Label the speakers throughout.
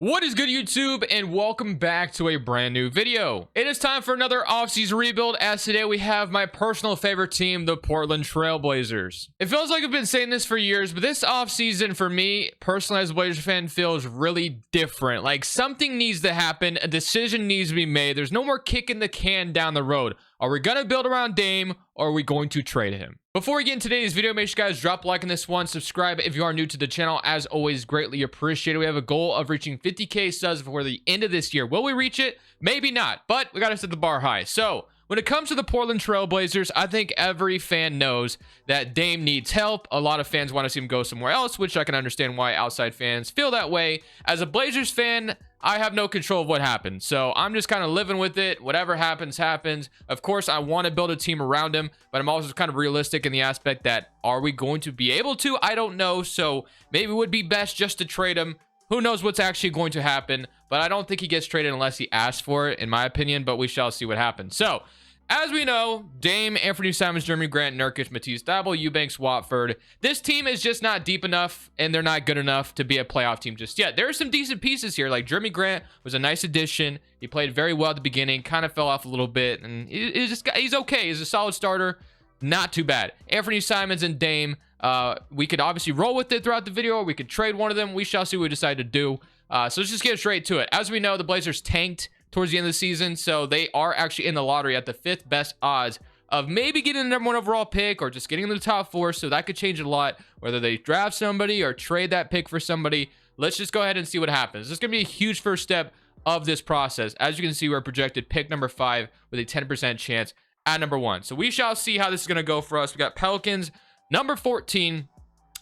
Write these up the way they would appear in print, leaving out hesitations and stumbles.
Speaker 1: What is good, YouTube, and welcome back to a brand new video. It is time for another offseason rebuild, as today we have my personal favorite team, the Portland Trailblazers. It feels like I've been saying this for years, but this offseason for me, personally as a Blazers fan, feels really different. Like something needs to happen, a decision needs to be made. There's no more kicking the can down the road. Are we going to build around Dame, or are we going to trade him? Before we get into today's video, make sure you guys drop a like on this one, subscribe if you are new to the channel. As always, greatly appreciated. We have a goal of reaching 50k subs before the end of this year. Will we reach it? Maybe not, but we got to set the bar high. So when it comes to the Portland Trailblazers, I think every fan knows that Dame needs help. A lot of fans want to see him go somewhere else, which I can understand why outside fans feel that way. As a Blazers fan, I have no control of what happens, so I'm just kind of living with it. Whatever happens, happens. Of course, I want to build a team around him, but I'm also kind of realistic in the aspect that, are we going to be able to? I don't know, so maybe it would be best just to trade him. Who knows what's actually going to happen, but I don't think he gets traded unless he asks for it, in my opinion, but we shall see what happens. So, as we know, Dame, Anthony Simons, Jeremy Grant, Nurkic, Matisse Thybulle, Eubanks, Watford. This team is just not deep enough, and they're not good enough to be a playoff team just yet. There are some decent pieces here, like Jeremy Grant was a nice addition. He played very well at the beginning, kind of fell off a little bit, and he's okay. He's a solid starter, not too bad. Anthony Simons and Dame, we could obviously roll with it throughout the video, or we could trade one of them. We shall see what we decide to do. So let's just get straight to it. As we know, the Blazers tanked towards the end of the season, so they are actually in the lottery at the 5th best odds of maybe getting the #1 overall pick or just getting in the top 4. So that could change a lot, whether they draft somebody or trade that pick for somebody. Let's just go ahead and see what happens. This is going to be a huge first step of this process. As you can see, we're projected pick number 5 with a 10% chance at #1. So we shall see how this is going to go for us. We got Pelicans number 14.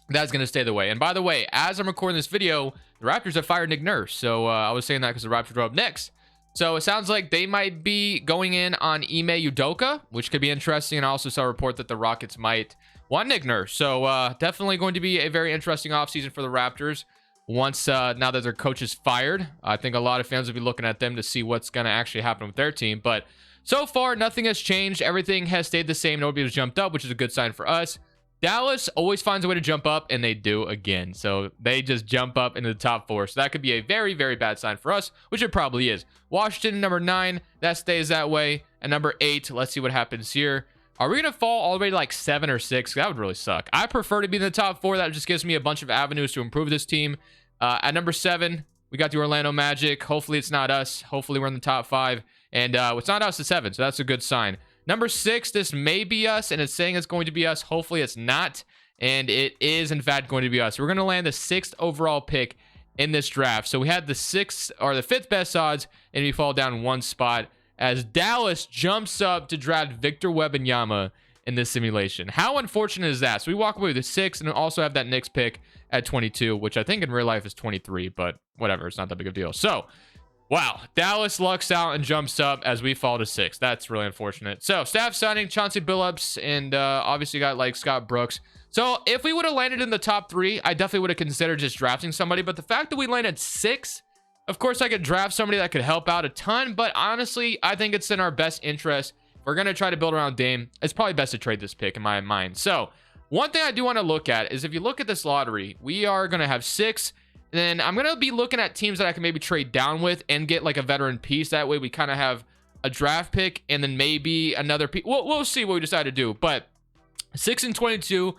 Speaker 1: That's going to stay the way. And by the way, as I'm recording this video, the Raptors have fired Nick Nurse. So I was saying that because the Raptors are up next. So it sounds like they might be going in on Ime Udoka, which could be interesting. And I also saw a report that the Rockets might want Nick Nurse. So definitely going to be a very interesting offseason for the Raptors. Once now that their coach is fired, I think a lot of fans will be looking at them to see what's going to actually happen with their team. But so far, nothing has changed. Everything has stayed the same. Nobody has jumped up, which is a good sign for us. Dallas always finds a way to jump up, and they do again. So they just jump up into the top 4. So that could be a very, very bad sign for us, which it probably is. Washington, number 9, that stays that way. And number 8, let's see what happens here. Are we going to fall all the way to like 7 or 6? That would really suck. I prefer to be in the top 4. That just gives me a bunch of avenues to improve this team. At number 7, we got the Orlando Magic. Hopefully it's not us. Hopefully we're in the top 5. And it's not us at 7, so that's a good sign. Number 6, this may be us, and it's saying it's going to be us. Hopefully it's not, and it is in fact going to be us. We're going to land the 6th overall pick in this draft. So we had the 6th or the 5th best odds, and we fall down 1 spot as Dallas jumps up to draft Victor Wembanyama in this simulation. How unfortunate is that? So we walk away with the 6th, and also have that Knicks pick at 22, which I think in real life is 23, but whatever, it's not that big of a deal. So wow, Dallas lucks out and jumps up as we fall to 6. That's really unfortunate. So, staff signing Chauncey Billups, and obviously got like Scott Brooks. So, if we would have landed in the top 3, I definitely would have considered just drafting somebody. But the fact that we landed 6, of course, I could draft somebody that could help out a ton. But honestly, I think it's in our best interest. If we're going to try to build around Dame, it's probably best to trade this pick in my mind. So, one thing I do want to look at is if you look at this lottery, we are going to have 6. Then I'm going to be looking at teams that I can maybe trade down with and get like a veteran piece. That way we kind of have a draft pick and then maybe another piece. We'll see what we decide to do. But 6 and 22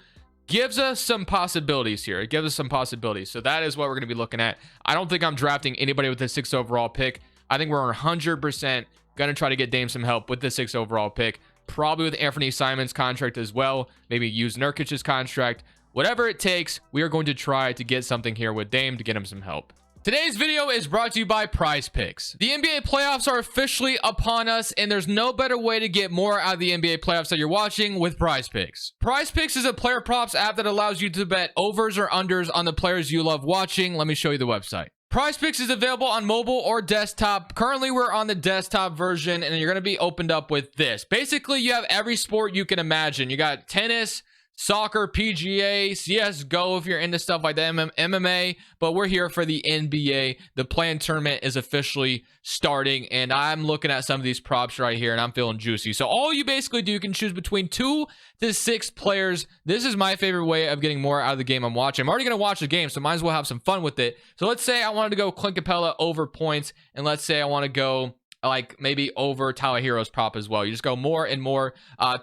Speaker 1: gives us some possibilities here. It gives us some possibilities. So that is what we're going to be looking at. I don't think I'm drafting anybody with the 6th overall pick. I think we're 100% going to try to get Dame some help with the 6th overall pick. Probably with Anthony Simons' contract as well. Maybe use Nurkic's contract. Whatever it takes, we are going to try to get something here with Dame to get him some help. Today's video is brought to you by Prize Picks. The NBA playoffs are officially upon us, and there's no better way to get more out of the NBA playoffs that you're watching with Prize Picks. Prize Picks is a player props app that allows you to bet overs or unders on the players you love watching. Let me show you the website. Prize Picks is available on mobile or desktop. Currently, we're on the desktop version, and you're going to be opened up with this. Basically, you have every sport you can imagine. You got tennis, soccer, PGA, CSGO if you're into stuff like that, MMA, but we're here for the NBA. The planned tournament is officially starting, and I'm looking at some of these props right here, and I'm feeling juicy. So all you basically do, you can choose between 2 to 6 players. This is my favorite way of getting more out of the game I'm watching. I'm already going to watch the game, so might as well have some fun with it. So let's say I wanted to go Clint Capella over points, and let's say I want to go like maybe over Tyler Hero's prop as well. You just go more and more.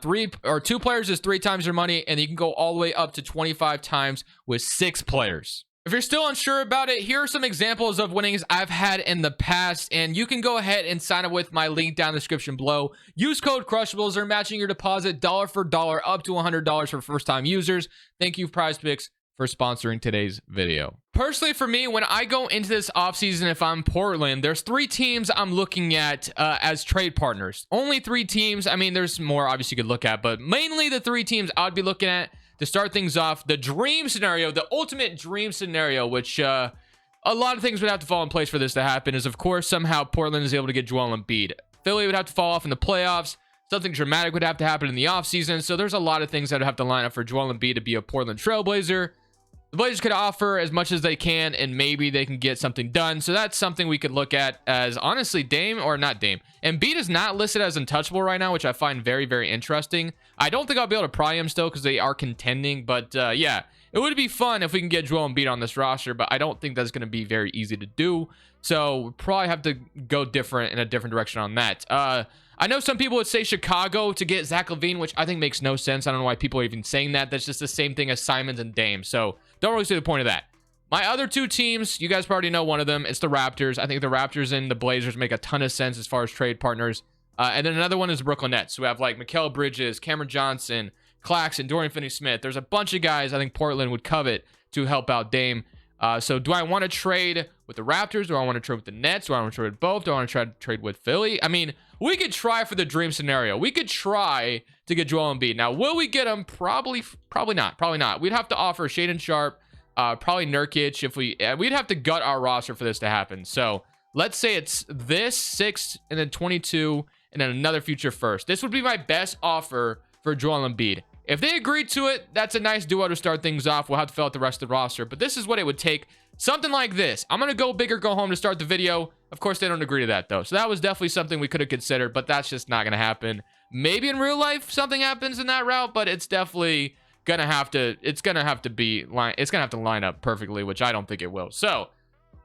Speaker 1: 3 or 2 players is 3 times your money, and you can go all the way up to 25 times with 6 players. If you're still unsure about it, here are some examples of winnings I've had in the past, and you can go ahead and sign up with my link down in the description below. Use code Crushables. They're matching your deposit dollar for dollar up to $100 for first-time users. Thank you, PrizePicks, for sponsoring today's video. Personally, for me, when I go into this offseason, if I'm Portland, there's 3 teams I'm looking at as trade partners. Only 3 teams. I mean, there's more obviously you could look at, but mainly the 3 teams I'd be looking at to start things off. The dream scenario, the ultimate dream scenario, which a lot of things would have to fall in place for this to happen, is of course somehow Portland is able to get Joel Embiid. Philly would have to fall off in the playoffs. Something dramatic would have to happen in the offseason. So there's a lot of things that would have to line up for Joel Embiid to be a Portland Trailblazer. The Blazers could offer as much as they can, and maybe they can get something done. So that's something we could look at as, honestly, Embiid is not listed as untouchable right now, which I find very, very interesting. I don't think I'll be able to pry him still because they are contending. But yeah, it would be fun if we can get Joel Embiid on this roster, but I don't think that's going to be very easy to do. So we'll probably have to go in a different direction on that. I know some people would say Chicago to get Zach LaVine, which I think makes no sense. I don't know why people are even saying that. That's just the same thing as Simons and Dame. So don't really see the point of that. My other 2 teams, you guys probably know one of them. It's the Raptors. I think the Raptors and the Blazers make a ton of sense as far as trade partners. And then another one is the Brooklyn Nets. So we have like Mikal Bridges, Cameron Johnson, Claxton, Dorian Finney-Smith. There's a bunch of guys I think Portland would covet to help out Dame. So do I want to trade with the Raptors? Do I want to trade with the Nets? Do I want to trade with both? Do I want to try to trade with Philly? I mean, we could try for the dream scenario. We could try to get Joel Embiid. Now, will we get him? Probably not. Probably not. We'd have to offer Shaedon Sharpe, probably Nurkic. If we'd have to gut our roster for this to happen. So let's say it's this 6 and then 22 and then another future first. This would be my best offer for Joel Embiid. If they agree to it, that's a nice duo to start things off. We'll have to fill out the rest of the roster, but this is what it would take. Something like this. I'm going to go big or go home to start the video. Of course, they don't agree to that, though. So that was definitely something we could have considered, but that's just not going to happen. Maybe in real life, something happens in that route, but it's definitely going to have to, it's going to have to line up perfectly, which I don't think it will. So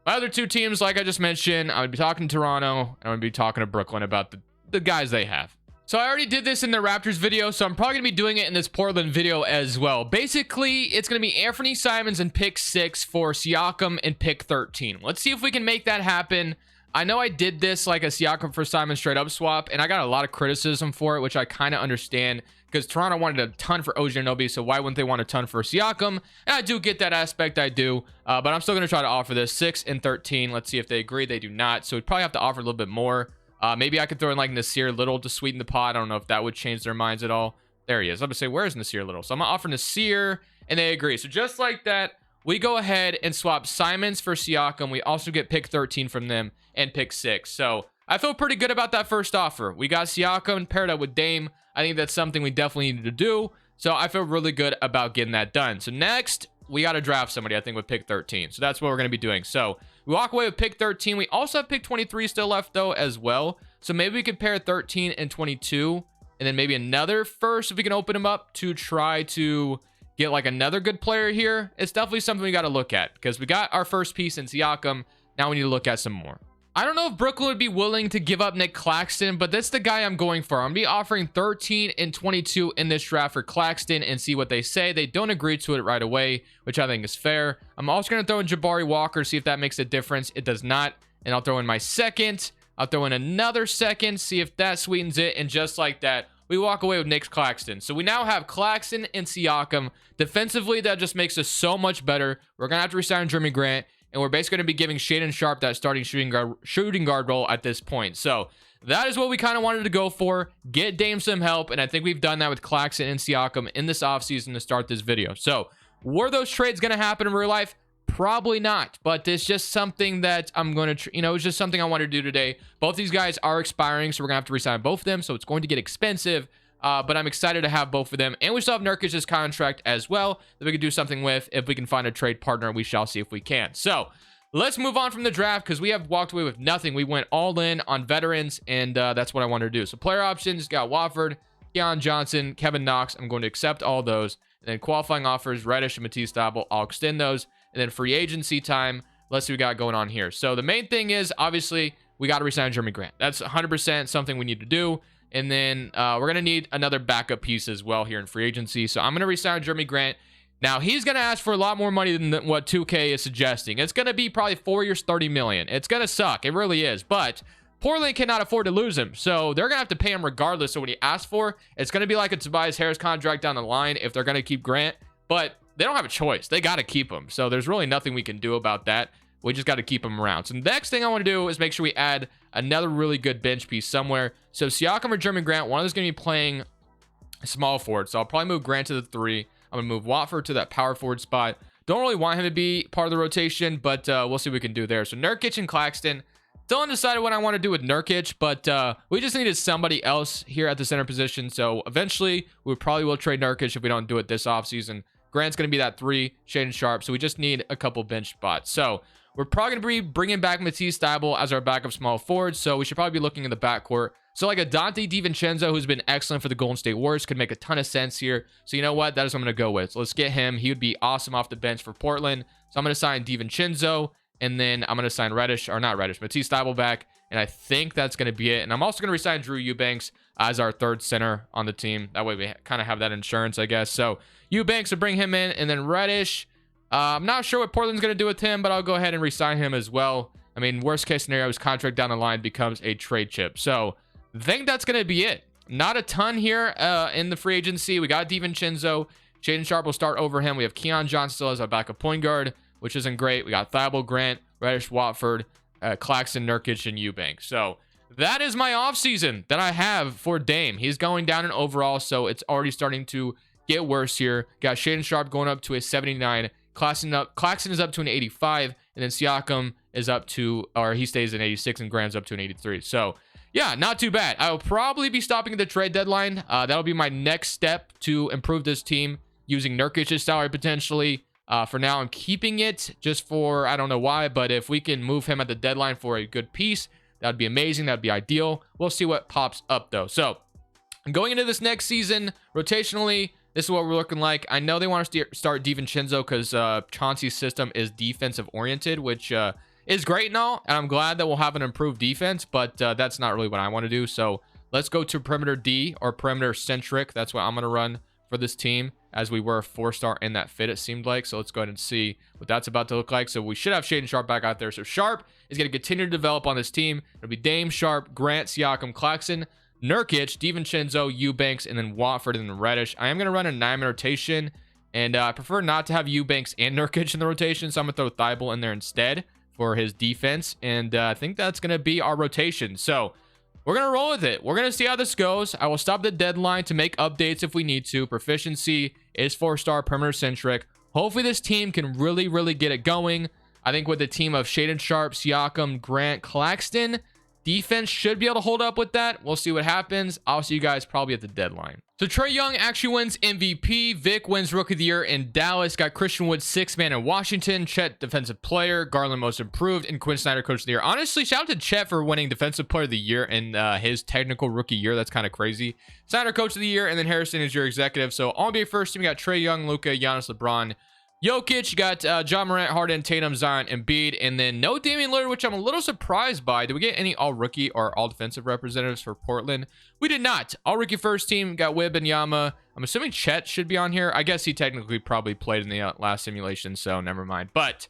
Speaker 1: my other 2 teams, like I just mentioned, I would be talking to Toronto, and I would be talking to Brooklyn about the guys they have. So I already did this in the Raptors video, so I'm probably going to be doing it in this Portland video as well. Basically, it's going to be Anthony Simons and pick 6 for Siakam and pick 13. Let's see if we can make that happen. I know I did this like a Siakam for Simons straight up swap, and I got a lot of criticism for it, which I kind of understand because Toronto wanted a ton for OG Anunoby, so why wouldn't they want a ton for Siakam? And I do get that aspect, I do, but I'm still going to try to offer this 6 and 13. Let's see if they agree. They do not, so we'd probably have to offer a little bit more. Maybe I could throw in like Nasir Little to sweeten the pot. I don't know if that would change their minds at all. There he is. I'm going to say, where's Nasir Little? So I'm going to offer Nasir, and they agree. So just like that, we go ahead and swap Simons for Siakam. We also get pick 13 from them and pick 6. So I feel pretty good about that first offer. We got Siakam paired up with Dame. I think that's something we definitely needed to do. So I feel really good about getting that done. So next, we got to draft somebody, I think, with pick 13. So that's what we're going to be doing. So we walk away with pick 13. We also have pick 23 still left, though, as well. So maybe we could pair 13 and 22, and then maybe another first if we can open them up to try to get like another good player here. It's definitely something we got to look at because we got our first piece in Siakam. Now we need to look at some more. I don't know if Brooklyn would be willing to give up Nick Claxton, but that's the guy I'm going for. I'm going to be offering 13 and 22 in this draft for Claxton and see what they say. They don't agree to it right away, which I think is fair. I'm also going to throw in Jabari Walker, see if that makes a difference. It does not. And I'll throw in my second. I'll throw in another second, see if that sweetens it. And just like that, we walk away with Nick Claxton. So we now have Claxton and Siakam. Defensively, that just makes us so much better. We're going to have to resign Jeremy Grant. And we're basically going to be giving Shaedon Sharpe that starting shooting guard role at this point. So that is what we kind of wanted to go for. Get Dame some help. And I think we've done that with Claxton and Siakam in this offseason to start this video. So were those trades going to happen in real life? Probably not. But it's just something that I'm going to, it's just something I wanted to do today. Both these guys are expiring, so we're going to have to resign both of them. So it's going to get expensive. But I'm excited to have both of them. And we still have Nurkic's contract as well that we can do something with. If we can find a trade partner, we shall see if we can. So let's move on from the draft because we have walked away with nothing. We went all in on veterans, and that's what I wanted to do. So player options, got Watford, Keon Johnson, Kevin Knox. I'm going to accept all those. And then qualifying offers, Reddish and Matisse Thybulle, I'll extend those. And then free agency time, let's see what we got going on here. So the main thing is, obviously, we got to resign Jeremy Grant. That's 100% something we need to do. And then we're going to need another backup piece as well here in free agency. So I'm going to resign Jeremy Grant. Now, he's going to ask for a lot more money than what 2K is suggesting. It's going to be probably 4 years, $30 million. It's going to suck. It really is. But Portland cannot afford to lose him. So they're going to have to pay him regardless of what he asks for. It's going to be like a Tobias Harris contract down the line if they're going to keep Grant. But they don't have a choice. They got to keep him. So there's really nothing we can do about that. We just got to keep him around. So the next thing I want to do is make sure we add another really good bench piece somewhere. So Siakam or Jeremy Grant, one of those is going to be playing small forward. So I'll probably move Grant to the 3. I'm going to move Watford to that power forward spot. Don't really want him to be part of the rotation, but we'll see what we can do there. So Nurkic and Claxton. Still undecided what I want to do with Nurkic, but we just needed somebody else here at the center position. So eventually, we probably will trade Nurkic if we don't do it this offseason. Grant's going to be that 3, Shaedon Sharpe. So we just need a couple bench spots. So we're probably going to be bringing back Matisse Thybulle as our backup small forward. So we should probably be looking in the backcourt. So like a Dante DiVincenzo, who's been excellent for the Golden State Warriors, could make a ton of sense here. So you know what? That is what I'm going to go with. So let's get him. He would be awesome off the bench for Portland. So I'm going to sign DiVincenzo. And then I'm going to sign Matisse Thybulle back. And I think that's going to be it. And I'm also going to resign Drew Eubanks as our 3rd center on the team. That way we kind of have that insurance, I guess. So Eubanks will bring him in. And then Reddish, I'm not sure what Portland's going to do with him, but I'll go ahead and resign him as well. I mean, worst case scenario, his contract down the line becomes a trade chip. So I think that's going to be it. Not a ton here in the free agency. We got DiVincenzo. Shaedon Sharpe will start over him. We have Keon Johnson still as our backup point guard, which isn't great. We got Thybulle, Grant, Reddish, Watford, Claxton, Nurkic, and Eubanks. So that is my offseason that I have for Dame. He's going down in overall, so it's already starting to get worse here. Got Shaedon Sharpe going up to a 79. Claxton is up to an 85, and then Siakam is up to, or he stays an 86, and Grant's up to an 83. So yeah, not too bad. I will probably be stopping at the trade deadline. That'll be my next step to improve this team, using Nurkic's salary potentially. For now, I'm keeping it just for, I don't know why, but if we can move him at the deadline for a good piece, that'd be amazing. That'd be ideal. We'll see what pops up, though. So going into this next season, rotationally, this is what we're looking like. I know they want to start DiVincenzo because Chauncey's system is defensive-oriented, which is great and all, and I'm glad that we'll have an improved defense, but that's not really what I want to do. So let's go to perimeter D, or perimeter-centric. That's what I'm going to run for this team, as we were a 4-star in that fit, it seemed like. So let's go ahead and see what that's about to look like. So we should have Shaedon Sharpe back out there. So Sharpe is going to continue to develop on this team. It'll be Dame, Sharpe, Grant, Siakam, Claxton, Nurkic, DiVincenzo, Eubanks, and then Watford and then Reddish. I am going to run a 9-man rotation, and I prefer not to have Eubanks and Nurkic in the rotation, so I'm going to throw Thybulle in there instead for his defense, and I think that's going to be our rotation. So we're going to roll with it. We're going to see how this goes. I will stop the deadline to make updates if we need to. Proficiency is 4-star, perimeter-centric. Hopefully this team can really, really get it going. I think with the team of Shaedon Sharpe, Siakam, Grant, Claxton, defense should be able to hold up with that. We'll see what happens. I'll see you guys probably at the deadline. So Trae Young actually wins MVP. Vic wins Rookie of the Year in Dallas. Got Christian Wood 6th man in Washington. Chet Defensive Player. Garland Most Improved. And Quinn Snyder Coach of the Year. Honestly, shout out to Chet for winning Defensive Player of the Year in his technical rookie year. That's kind of crazy. Snyder Coach of the Year. And then Harrison is your executive. So all NBA first team, we got Trae Young, Luka, Giannis, LeBron, Jokic. You got John Morant, Harden, Tatum, Zion, Embiid, and then no Damian Lillard, which I'm a little surprised by. Did we get any all-rookie or all-defensive representatives for Portland? We did not. All-rookie first team, got Wembanyama. I'm assuming Chet should be on here. I guess he technically probably played in the last simulation, so never mind. But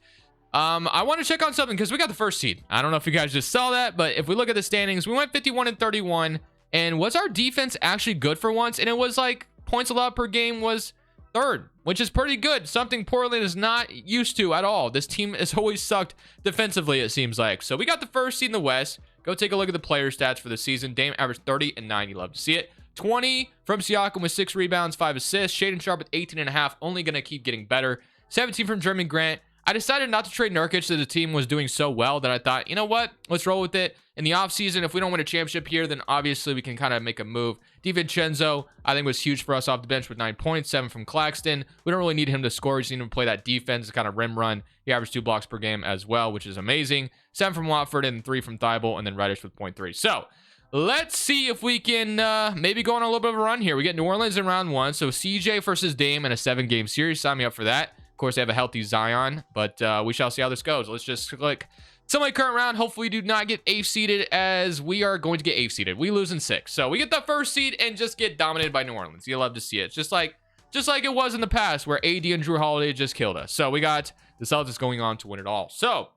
Speaker 1: I want to check on something because we got the first seed. I don't know if you guys just saw that, but if we look at the standings, we went 51-31, and was our defense actually good for once? And it was like points allowed per game was 3rd, which is pretty good. Something Portland is not used to at all. This team has always sucked defensively, it seems like. So we got the first seed in the West. Go take a look at the player stats for the season. Dame averaged 30 and 9. You love to see it. 20 from Siakam with 6 rebounds, 5 assists. Shaedon Sharpe with 18.5. Only going to keep getting better. 17 from Jeremy Grant. I decided not to trade Nurkic, so the team was doing so well that I thought, you know what, let's roll with it. In the offseason, if we don't win a championship here, then obviously we can kind of make a move. DiVincenzo, I think, was huge for us off the bench with 9 points, 7 from Claxton. We don't really need him to score. We just need him to play that defense, kind of rim run. He averaged 2 blocks per game as well, which is amazing. 7 from Watford and 3 from Thibault, and then Reddish with 0.3. So let's see if we can maybe go on a little bit of a run here. We get New Orleans in round 1. So CJ versus Dame in a 7-game series. Sign me up for that. Of course, they have a healthy Zion, but we shall see how this goes. Let's just click semi current round. Hopefully, we do not get 8th seeded, as we are going to get 8th seeded. We lose in 6. So we get the 1st seed and just get dominated by New Orleans. You love to see it. Just like it was in the past where AD and Drew Holiday just killed us. So we got the Celtics going on to win it all. So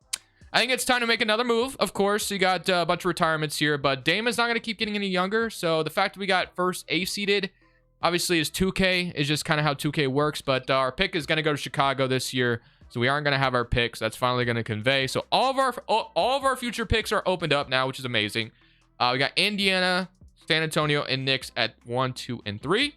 Speaker 1: I think it's time to make another move. Of course, you got a bunch of retirements here, but Dame is not going to keep getting any younger. So the fact that we got first 8th seeded, obviously, is 2K, is just kind of how 2K works. But our pick is going to go to Chicago this year, so we aren't going to have our picks. That's finally going to convey. So all of our future picks are opened up now, which is amazing. We got Indiana, San Antonio, and Knicks at 1, 2, and 3.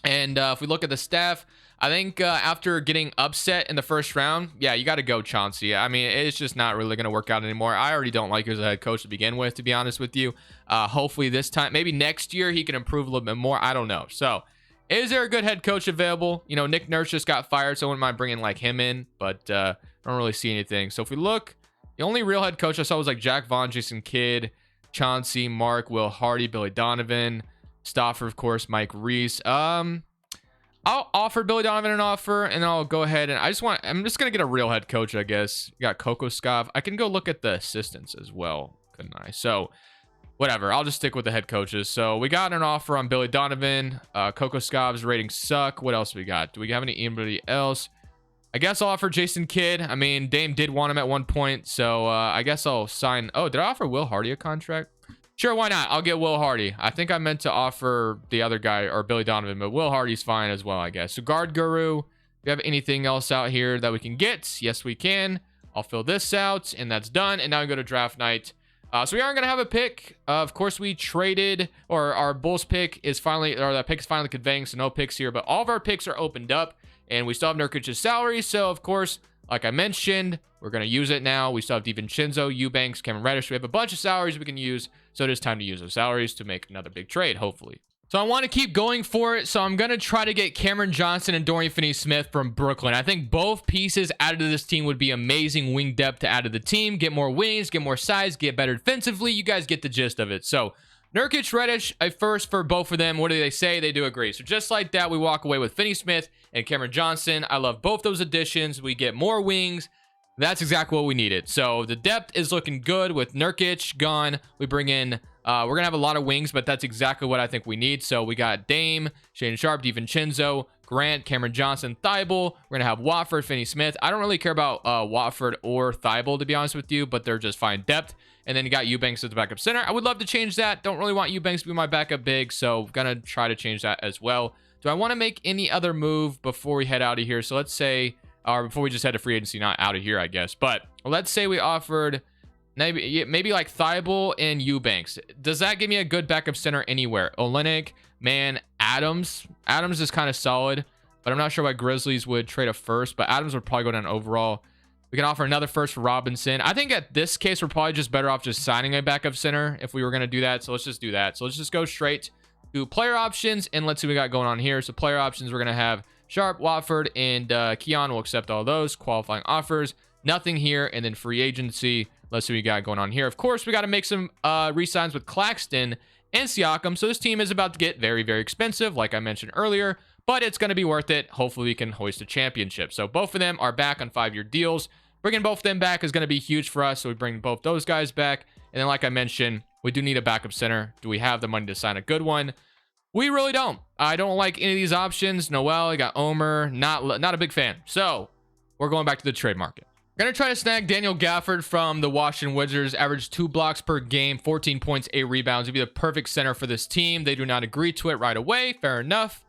Speaker 1: And if we look at the staff, I think after getting upset in the first round, yeah, you got to go Chauncey. I mean, it's just not really going to work out anymore. I already don't like you as a head coach to begin with, to be honest with you. Hopefully this time, maybe next year, he can improve a little bit more. I don't know. So is there a good head coach available? You know, Nick Nurse just got fired, so I wouldn't mind bringing like him in, but I don't really see anything. So if we look, the only real head coach I saw was like Jack Vaughn, Jason Kidd, Chauncey, Mark, Will Hardy, Billy Donovan, Stauffer, of course, Mike Reese. I'll offer Billy Donovan an offer, and I'll go ahead and I'm just going to get a real head coach, I guess. You got Coco Scov. I can go look at the assistants as well, couldn't I? So whatever, I'll just stick with the head coaches. So we got an offer on Billy Donovan. Coco Scov's ratings suck. What else we got? Do we have anybody else? I guess I'll offer Jason Kidd. I mean, Dame did want him at one point, so I guess I'll sign. Oh, did I offer Will Hardy a contract? Sure, why not? I'll get Will Hardy. I think I meant to offer the other guy, or Billy Donovan, but Will Hardy's fine as well, I guess. So Guard Guru, do you have anything else out here that we can get? Yes, we can. I'll fill this out, and that's done. And now we go to draft night. So we aren't going to have a pick. Of course, we traded, or our Bulls pick is finally, or that pick is finally conveying, so no picks here. But all of our picks are opened up, and we still have Nurkic's salary. So, of course, like I mentioned, we're going to use it now. We still have DiVincenzo, Eubanks, Cameron Reddish. We have a bunch of salaries we can use. So it is time to use those salaries to make another big trade, hopefully. So I want to keep going for it. So I'm going to try to get Cameron Johnson and Dorian Finney-Smith from Brooklyn. I think both pieces added to this team would be amazing wing depth to add to the team. Get more wings, get more size, get better defensively. You guys get the gist of it. So Nurkic, Reddish, a first for both of them. What do they say? They do agree. So just like that, we walk away with Finney-Smith and Cameron Johnson. I love both those additions. We get more wings. That's exactly what we needed. So the depth is looking good with Nurkic gone. We bring in, we're going to have a lot of wings, but that's exactly what I think we need. So we got Dame, Shaedon Sharpe, DiVincenzo, Grant, Cameron Johnson, Thibault. We're going to have Watford, Finney-Smith. I don't really care about Watford or Thibault, to be honest with you, but they're just fine depth. And then you got Eubanks as the backup center. I would love to change that. Don't really want Eubanks to be my backup big, so going to try to change that as well. Do I want to make any other move before we head out of here? So let's say, or before we just head to free agency, not out of here, I guess. But let's say we offered maybe like Thibault and Eubanks. Does that give me a good backup center anywhere? Olynyk, man, Adams. Adams is kind of solid, but I'm not sure why Grizzlies would trade a first, but Adams would probably go down overall. We can offer another first for Robinson. I think at this case, we're probably just better off just signing a backup center if we were going to do that. So let's just do that. So let's just go straight to player options, and let's see what we got going on here. So player options, we're going to have Sharp, Watford, and Keon will accept all those qualifying offers. Nothing here. And then free agency, let's see what we got going on here. Of course, we got to make some re-signs with Claxton and Siakam. So this team is about to get very, very expensive, like I mentioned earlier, but it's going to be worth it. Hopefully we can hoist a championship. So both of them are back on 5-year deals. Bringing both of them back is going to be huge for us. So we bring both those guys back. And then, like I mentioned, we do need a backup center. Do we have the money to sign a good one? We really don't. I don't like any of these options. Noel, I got Omer. Not a big fan. So we're going back to the trade market. Going to try to snag Daniel Gafford from the Washington Wizards. Average 2 blocks per game, 14 points, 8 rebounds. He'd be the perfect center for this team. They do not agree to it right away. Fair enough.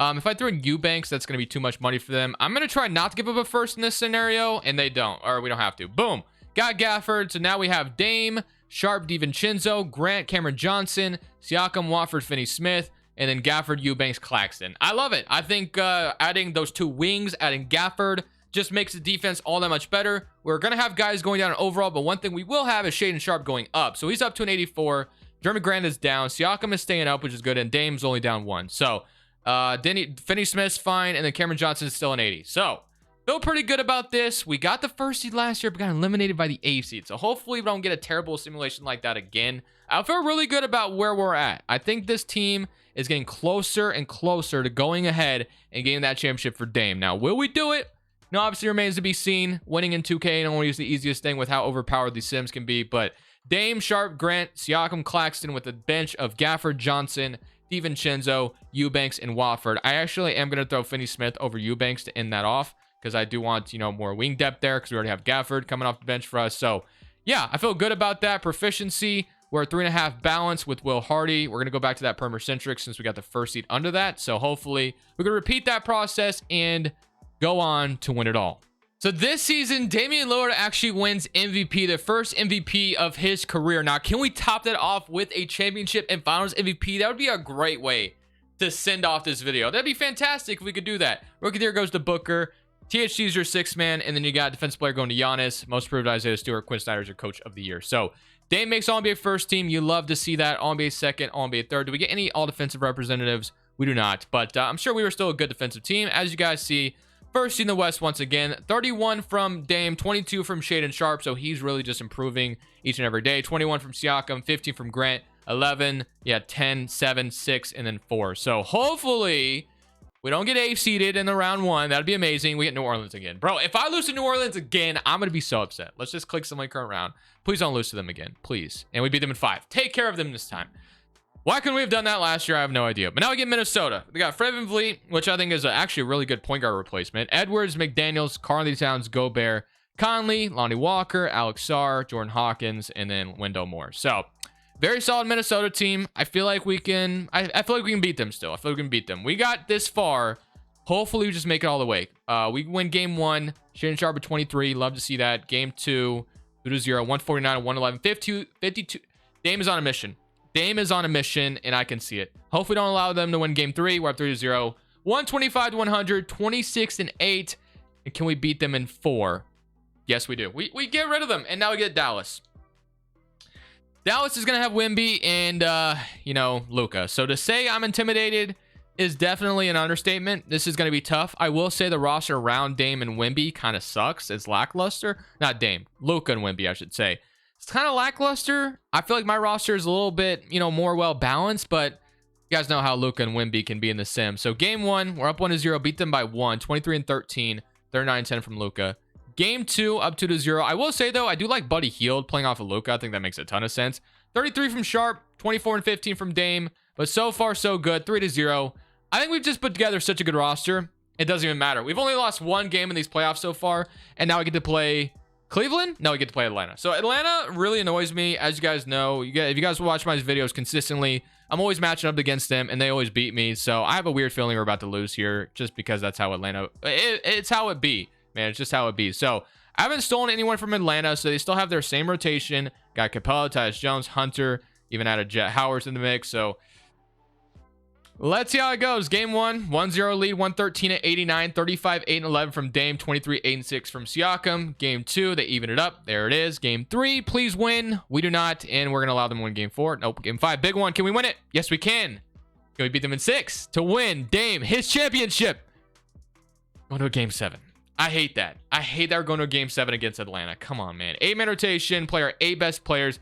Speaker 1: If I throw in Eubanks, that's going to be too much money for them. I'm going to try not to give up a first in this scenario, and they don't, or we don't have to. Boom. Got Gafford. So now we have Dame, Sharp, DiVincenzo, Grant, Cameron Johnson, Siakam, Watford, Finney-Smith, and then Gafford, Eubanks, Claxton. I love it. I think adding those 2 wings, adding Gafford, just makes the defense all that much better. We're going to have guys going down overall, but one thing we will have is Shaedon Sharpe going up. So he's up to an 84. Jeremy Grant is down. Siakam is staying up, which is good, and Dame's only down 1. So Finney Smith's fine, and then Cameron Johnson is still an 80. So feel pretty good about this. We got the first seed last year, but got eliminated by the 8th seed. So hopefully we don't get a terrible simulation like that again. I feel really good about where we're at. I think this team is getting closer and closer to going ahead and getting that championship for Dame. Now, will we do it? No, obviously remains to be seen. Winning in 2K and always the easiest thing with how overpowered these sims can be. But Dame, Sharpe, Grant, Siakam, Claxton with a bench of Gafford, Johnson, DiVincenzo, Eubanks, and Wofford. I actually am going to throw Finney Smith over Eubanks to end that off because I do want, more wing depth there because we already have Gafford coming off the bench for us. So, yeah, I feel good about that. Proficiency, we're at 3.5 balance with Will Hardy. We're going to go back to that perimeter-centric since we got the first seed under that. So, hopefully, we're going to repeat that process and go on to win it all. So this season, Damian Lillard actually wins MVP, the first MVP of his career. Now, can we top that off with a championship and finals MVP? That would be a great way to send off this video. That'd be fantastic if we could do that. Rookie of the year goes to Booker. THC's your 6th man, and then you got defensive player going to Giannis. Most improved Isaiah Stewart. Quinn Snyder's your coach of the year. So Dame makes All-NBA first team. You love to see that. All-NBA second, All-NBA third. Do we get any all-defensive representatives? We do not, but I'm sure we were still a good defensive team. As you guys see, first in the West once again. 31 from Dame, 22 from Shaedon Sharpe, so he's really just improving each and every day. 21 from Siakam, 15 from Grant, 11, 10, 7, 6, and then 4. So hopefully we don't get 8 seeded in the round 1. That'd be amazing. We get New Orleans again. Bro, if I lose to New Orleans again, I'm going to be so upset. Let's just click somebody current round. Please don't lose to them again. Please. And we beat them in 5. Take care of them this time. Why couldn't we have done that last year? I have no idea. But now we get Minnesota. We got Fred VanVleet, which I think is actually a really good point guard replacement. Edwards, McDaniels, Karl-Anthony Towns, Gobert, Conley, Lonnie Walker, Alex Sarr, Jordan Hawkins, and then Wendell Moore. So, very solid Minnesota team. I feel like we can... I feel like we can beat them still. I feel like we can beat them. We got this far. Hopefully, we just make it all the way. We win game 1. Shaedon Sharpe at 23. Love to see that. Game 2, 2-0, 149 and 111. 52. Dame is on a mission. Dame is on a mission, and I can see it. Hopefully, don't allow them to win game 3. We're up 3-0. 125 to 100, 26 and 8. And can we beat them in 4? Yes, we do. We get rid of them, and now we get Dallas. Dallas is going to have Wemby and, Luka. So to say I'm intimidated is definitely an understatement. This is going to be tough. I will say the roster around Dame and Wemby kind of sucks. It's lackluster. Not Dame. Luka and Wemby, I should say. It's kind of lackluster. I feel like my roster is a little bit, more well-balanced, but you guys know how Luka and Wemby can be in the sim. So game 1, we're up 1-0, beat them by 1, 23 and 13, 39-10 from Luka. Game 2, up 2-0. I will say, though, I do like Buddy Hield playing off of Luka. I think that makes a ton of sense. 33 from Sharpe, 24 and 15 from Dame, but so far, so good. 3-0. I think we've just put together such a good roster. It doesn't even matter. We've only lost 1 game in these playoffs so far, and now we get to play Cleveland? No, we get to play Atlanta. So Atlanta really annoys me. As you guys know, if you guys watch my videos consistently, I'm always matching up against them, and they always beat me. So I have a weird feeling we're about to lose here just because that's how Atlanta... It's how it be, man. It's just how it be. So I haven't stolen anyone from Atlanta, so they still have their same rotation. Got Capella, Tyus Jones, Hunter, even added Jet Howard in the mix. So let's see how it goes. Game 1, 1-0 lead, 113 at 89, 35, 8 and 11 from Dame, 23, 8 and 6 from Siakam. Game 2, they even it up. There it is. Game 3, please win. We do not, and we're going to allow them to win game 4. Nope. Game 5, big one. Can we win it? Yes, we can. Can we beat them in 6 to win Dame his championship? Going to a game 7. I hate that. I hate that we're going to a game 7 against Atlanta. Come on, man. 8-man rotation, play our 8 best players.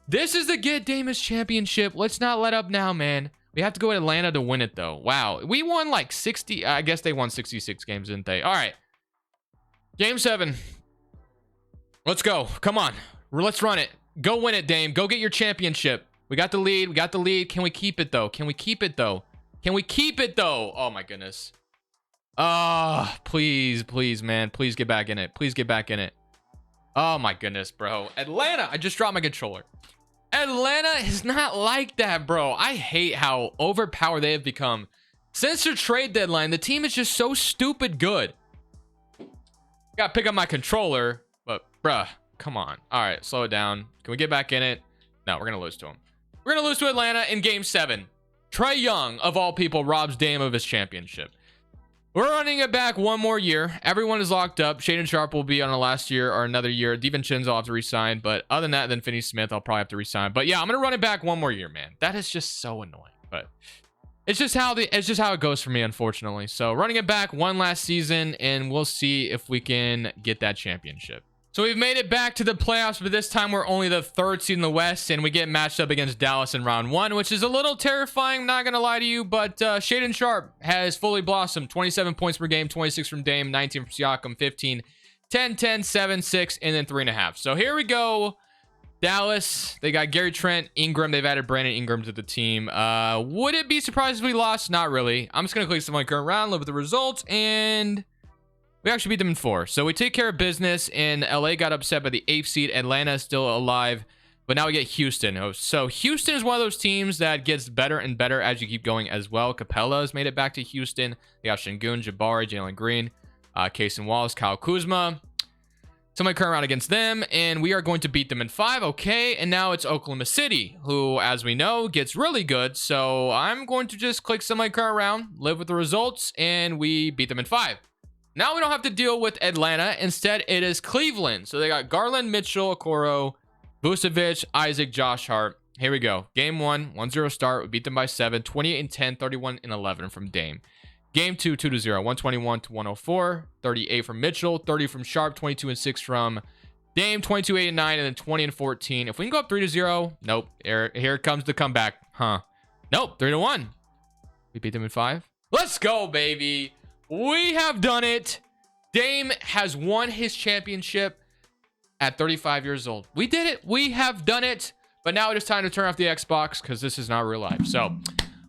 Speaker 1: This is the get Dame his championship. Let's not let up now, man. We have to go to Atlanta to win it, though. Wow. We won like 60. I guess they won 66 games, didn't they? All right. Game 7. Let's go. Come on. Let's run it. Go win it, Dame. Go get your championship. We got the lead. We got the lead. Can we keep it, though? Can we keep it, though? Can we keep it, though? Oh, my goodness. Please, please, man. Please get back in it. Please get back in it. Oh, my goodness, bro. Atlanta. I just dropped my controller. Atlanta is not like that, bro. I hate how overpowered they have become. Since the trade deadline, the team is just so stupid good. Gotta pick up my controller, but bruh, come on. All right, slow it down. Can we get back in it? No, we're gonna lose to them. We're gonna lose to Atlanta in game 7. Trae Young, of all people, robs Dame of his championship. We're running it back one more year. Everyone is locked up. Shaden Sharp will be on a last year or another year. DiVincenzo I'll have to resign. But other than that, then Finney Smith, I'll probably have to resign. But yeah, I'm going to run it back one more year, man. That is just so annoying. But it's just how it goes for me, unfortunately. So running it back one last season, and we'll see if we can get that championship. So we've made it back to the playoffs, but this time we're only the 3rd seed in the West, and we get matched up against Dallas in round 1, which is a little terrifying, not going to lie to you, but Shaden Sharp has fully blossomed. 27 points per game, 26 from Dame, 19 from Siakam, 15, 10, 10, 7, 6, and then 3.5. So here we go. Dallas, they got Gary Trent, Ingram. They've added Brandon Ingram to the team. Would it be surprised if we lost? Not really. I'm just going to click my current round, live with the results, and we actually beat them in 4. So we take care of business, and LA got upset by the 8th seed. Atlanta is still alive, but now we get Houston. So Houston is one of those teams that gets better and better as you keep going as well. Capella has made it back to Houston. They got Şengün, Jabari, Jalen Green, Cason Wallace, Kyle Kuzma. So my current round against them, and we are going to beat them in 5. Okay, and now it's Oklahoma City, who, as we know, gets really good. So I'm going to just click my current round, live with the results, and we beat them in 5. Now we don't have to deal with Atlanta. Instead, it is Cleveland. So they got Garland, Mitchell, Okoro, Vucevic, Isaac, Josh Hart. Here we go. Game 1, 1-0 start. We beat them by 7, 28 and 10, 31 and 11 from Dame. Game 2, 2-0, 121 to 104, 38 from Mitchell, 30 from Sharp, 22 and 6 from Dame, 22, 8 and 9, and then 20 and 14. If we can go up 3-0, nope. Here comes the comeback. Nope, 3-1. We beat them in 5. Let's go, baby. We have done it. Dame has won his championship at 35 years old. We did it. We have done it. But now it is time to turn off the Xbox because this is not real life. So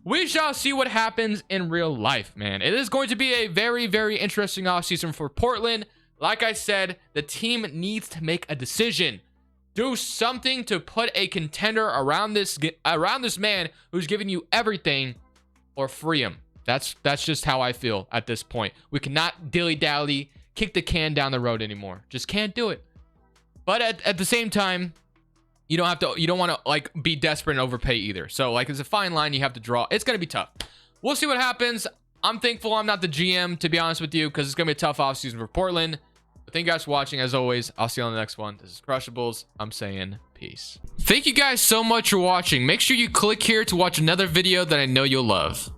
Speaker 1: we shall see what happens in real life, man. It is going to be a very, very interesting offseason for Portland. Like I said, the team needs to make a decision. Do something to put a contender around this man who's giving you everything, or free him. That's just how I feel at this point. We cannot dilly-dally, kick the can down the road anymore. Just can't do it. But at the same time, you don't want to like be desperate and overpay either. So like it's a fine line you have to draw. It's going to be tough. We'll see what happens. I'm thankful I'm not the GM, to be honest with you, because it's going to be a tough offseason for Portland. But thank you guys for watching. As always, I'll see you on the next one. This is Crushables. I'm saying peace. Thank you guys so much for watching. Make sure you click here to watch another video that I know you'll love.